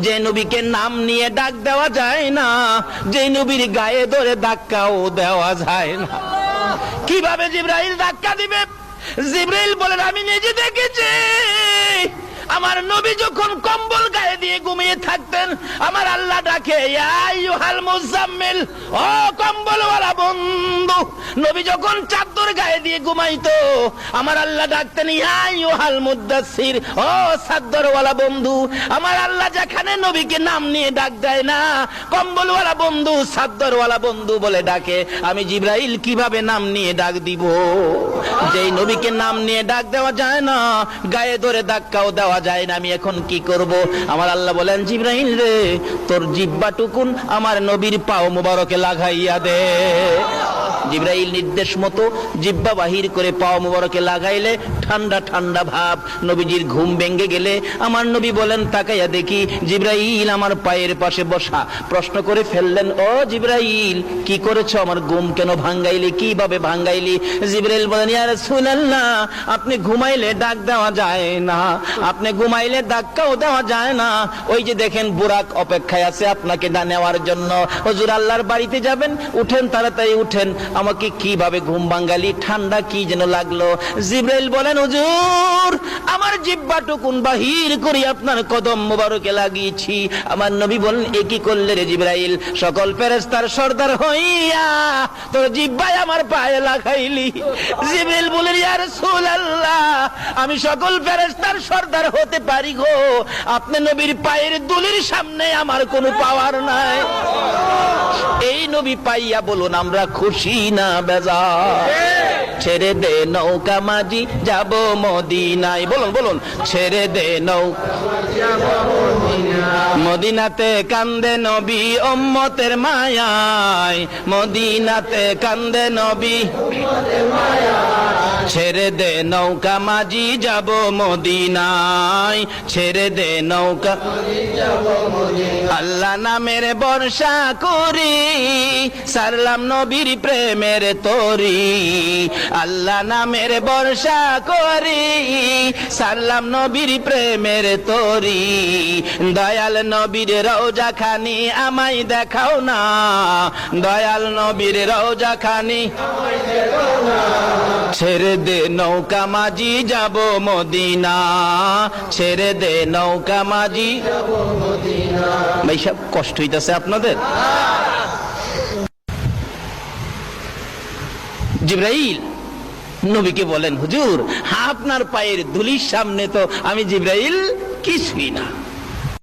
যে নবীকে নাম নিয়ে ডাক দেওয়া যায় না, যে নবীর গায়ে ধরে ধাক্কাও দেওয়া যায় না। কিভাবে জিবরাইল ধাক্কা দিবে? জিবরাইল বলেন, আমি নিজে দেখেছি আমার নবী যখন কম্বল গায়ে দিয়ে ঘুমিয়ে থাকতেন, আমার আল্লাহ ডাকে, ইয়া আইয়ুহাল মুজাম্মিল, ও কম্বলওয়ালা বন্ধু। নবী যখন চাদর গায়ে দিয়ে ঘুমাইতো, আমার আল্লাহ ডাকতেন, ইয়া আইয়ুহাল মুদাসসির, ও চাদরওয়ালা বন্ধু। আমার আল্লাহ যেখানে নবীকে নাম নিয়ে ডাক দেয় না, কম্বলওয়ালা বন্ধু, চাদরওয়ালা বন্ধু বলে ডাকে, আমি জিবরাইল কিভাবে নাম নিয়ে ডাক দিব? যেই নবীকে নাম নিয়ে ডাক দেওয়া যায় না, গায়ে ধরে ধাক্কাও দেওয়া যায় না, আমি এখন কি করব? আমার আল্লাহ বলেন, জিবরাইল রে, তোর জিহ্বাটুকুন আমার নবীর পাও মুবারকে লাগাইয়া দে। জিবরাইল নির্দেশ মতো জিহ্বা বাহির করে পাও মুবারকে লাগাইলে ঠান্ডা ঠান্ডা ভাব। নবীজির ঘুম ভেঙে গেলে আমার নবী বলেন, তাকাইয়া দেখি জিবরাইল আমার পায়ের পাশে বসা। প্রশ্ন করে ফেললেন, ও জিবরাইল, কি করেছো? আমার ঘুম কেন ভাঙ্গাইলি? কিভাবে ভাঙ্গাইলি? জিবরাইল বলেন, ইয়া রাসূলুল্লাহ, আপনি ঘুমাইলে ডাক দেওয়া যায় না, আপনি ঘুমাইলে ধাক্কাও দেওয়া যায় না। ওই যে দেখেন বুরাক অপেক্ষায় আছে আপনাকে নেওয়ার জন্য। হুজুর আল্লাহর বাড়িতে যাবেন, উঠেন, তাড়াতাড়ি উঠেন। আমাকে কিভাবে ঘুম ভাঙ্গালি? ঠান্ডা কি যেন লাগলো। জিবরাইল বলেন, হুজুর আমার জিহ্বাটুকুন বাহির করে আপনার কদম মোবারকে লাগিয়েছি। আমার নবী বলেন, এ কি করলে রে জিবরাইল? সকল ফেরেশতার সর্দার হইয়া তোর জিহ্বায় আমার পায়ে লাগাইলি। জিবরাইল বলেন, ইয়া রাসূলুল্লাহ, আমি সকল ফেরেশতার সর্দার হতে পারি গো, আপনি নবীর পায়ের দুলির সামনে আমার কোনো পাওয়ার নাই। এই নবী পাইয়া বলুন আমরা খুশি না বেজার? ছেড়ে দে নৌকা মাঝি যাব মদিনায়। বলুন বলুন, ছেড়ে দে নৌকা মদিনাতে কান্দে নবী উম্মতের মায়ায়, মদিনাতে কান্দে নবী। ছেড়ে দে নৌকা মাঝি যাব মদিনায়, ছেড়ে দে নৌকা। আল্লাহ নামের বর্ষা করি, সারলাম নবীর প্রেমের তরি। আল্লাহ নামের বর্ষা করি, সারলাম নবীর প্রেমের তরি। দয়াল নবীর রওজা খানি আমায় দেখাও না, দয়াল নবীর রওজা খানি। ছেড়ে দে নৌকা মাঝি যাব মদিনা, ছেড়ে দে নৌকা মাঝি। ভাই সব কষ্ট হইতেছে আপনাদের? জিবরাইল নবীকে বলেন, হুজুর আপনার পায়ের ধুলির সামনে তো আমি জিবরাইল কিছুই না।